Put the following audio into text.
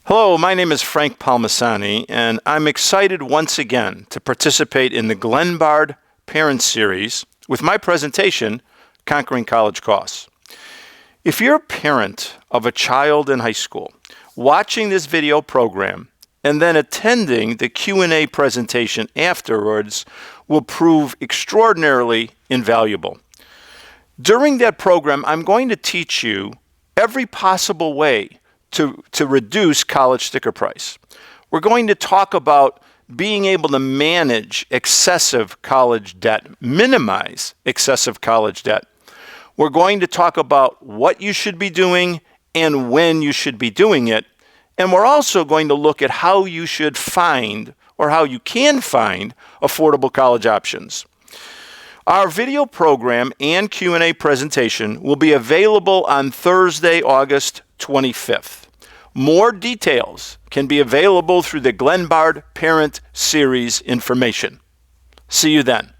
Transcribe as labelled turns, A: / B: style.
A: Hello, my name is Frank Palmasani, and I'm excited once again to participate in the Glenbard Parent Series with my presentation, Conquering College Costs. If you're a parent of a child in high school, watching this video program and then attending the Q&A presentation afterwards will prove extraordinarily invaluable. During that program, I'm going to teach you every possible way to reduce college sticker price. We're going to talk about being able to manage excessive college debt, minimize excessive college debt. We're going to talk about what you should be doing and when you should be doing it. And we're also going to look at how you should find or how you can find affordable college options. Our video program and Q&A presentation will be available on Thursday, August 25th. More details can be available through the Glenbard Parent Series information. See you then.